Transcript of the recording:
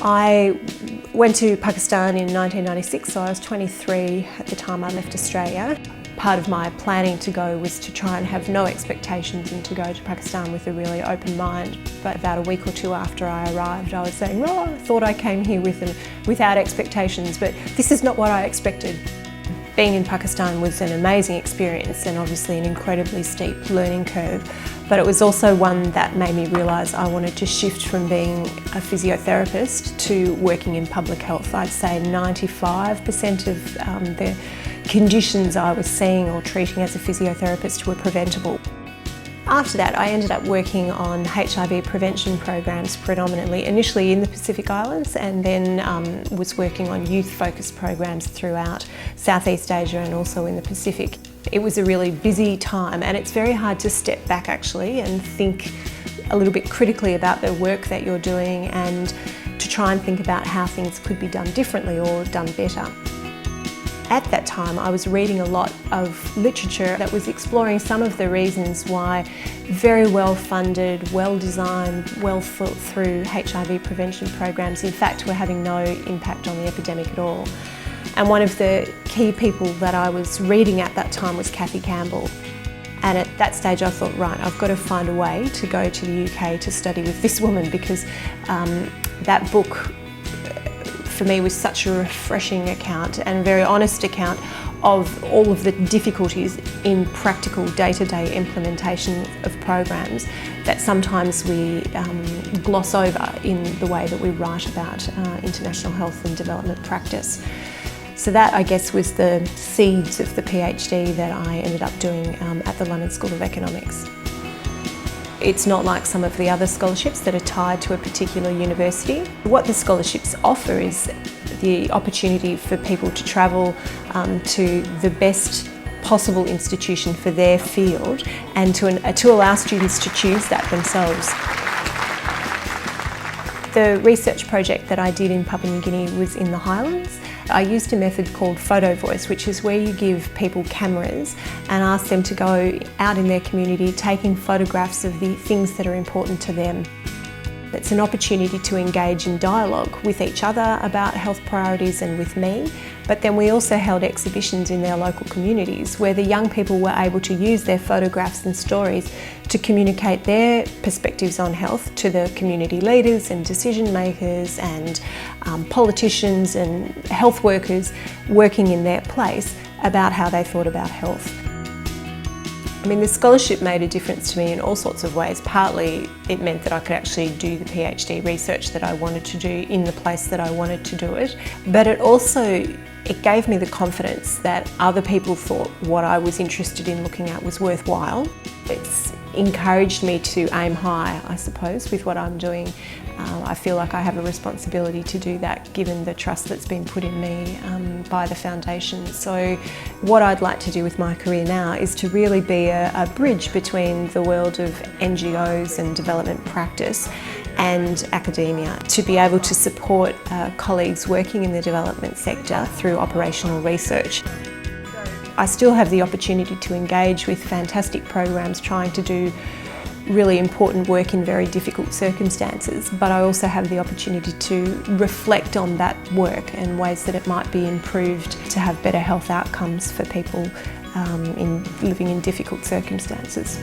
I went to Pakistan in 1996, so I was 23 at the time I left Australia. Part of my planning to go was to try and have no expectations and to go to Pakistan with a really open mind. But about a week or two after I arrived, I was saying, oh, I thought I came here without expectations, but this is not what I expected. Being in Pakistan was an amazing experience and obviously an incredibly steep learning curve, but it was also one that made me realise I wanted to shift from being a physiotherapist to working in public health. I'd say 95% of the conditions I was seeing or treating as a physiotherapist were preventable. After that, I ended up working on HIV prevention programs predominantly, initially in the Pacific Islands, and then was working on youth-focused programs throughout Southeast Asia and also in the Pacific. It was a really busy time, and it's very hard to step back actually and think a little bit critically about the work that you're doing and to try and think about how things could be done differently or done better. At that time, I was reading a lot of literature that was exploring some of the reasons why very well-funded, well-designed, well-thought-through HIV prevention programs in fact were having no impact on the epidemic at all. And one of the key people that I was reading at that time was Cathy Vaughan. And at that stage I thought, right, I've got to find a way to go to the UK to study with this woman, because that book for me was such a refreshing account and a very honest account of all of the difficulties in practical day-to-day implementation of programs that sometimes we gloss over in the way that we write about international health and development practice. So that, I guess, was the seeds of the PhD that I ended up doing at the London School of Economics. It's not like some of the other scholarships that are tied to a particular university. What the scholarships offer is the opportunity for people to travel to the best possible institution for their field and to allow students to choose that themselves. The research project that I did in Papua New Guinea was in the Highlands. I used a method called photo voice, which is where you give people cameras and ask them to go out in their community taking photographs of the things that are important to them. It's an opportunity to engage in dialogue with each other about health priorities and with me, but then we also held exhibitions in their local communities where the young people were able to use their photographs and stories to communicate their perspectives on health to the community leaders and decision makers and politicians and health workers working in their place about how they thought about health. I mean, the scholarship made a difference to me in all sorts of ways. Partly it meant that I could actually do the PhD research that I wanted to do in the place that I wanted to do it, but it gave me the confidence that other people thought what I was interested in looking at was worthwhile. It's encouraged me to aim high, I suppose, with what I'm doing. I feel like I have a responsibility to do that given the trust that's been put in me by the foundation. So what I'd like to do with my career now is to really be a bridge between the world of NGOs and development practice and academia, to be able to support colleagues working in the development sector through operational research. I still have the opportunity to engage with fantastic programs trying to do really important work in very difficult circumstances, but I also have the opportunity to reflect on that work and ways that it might be improved to have better health outcomes for people living in difficult circumstances.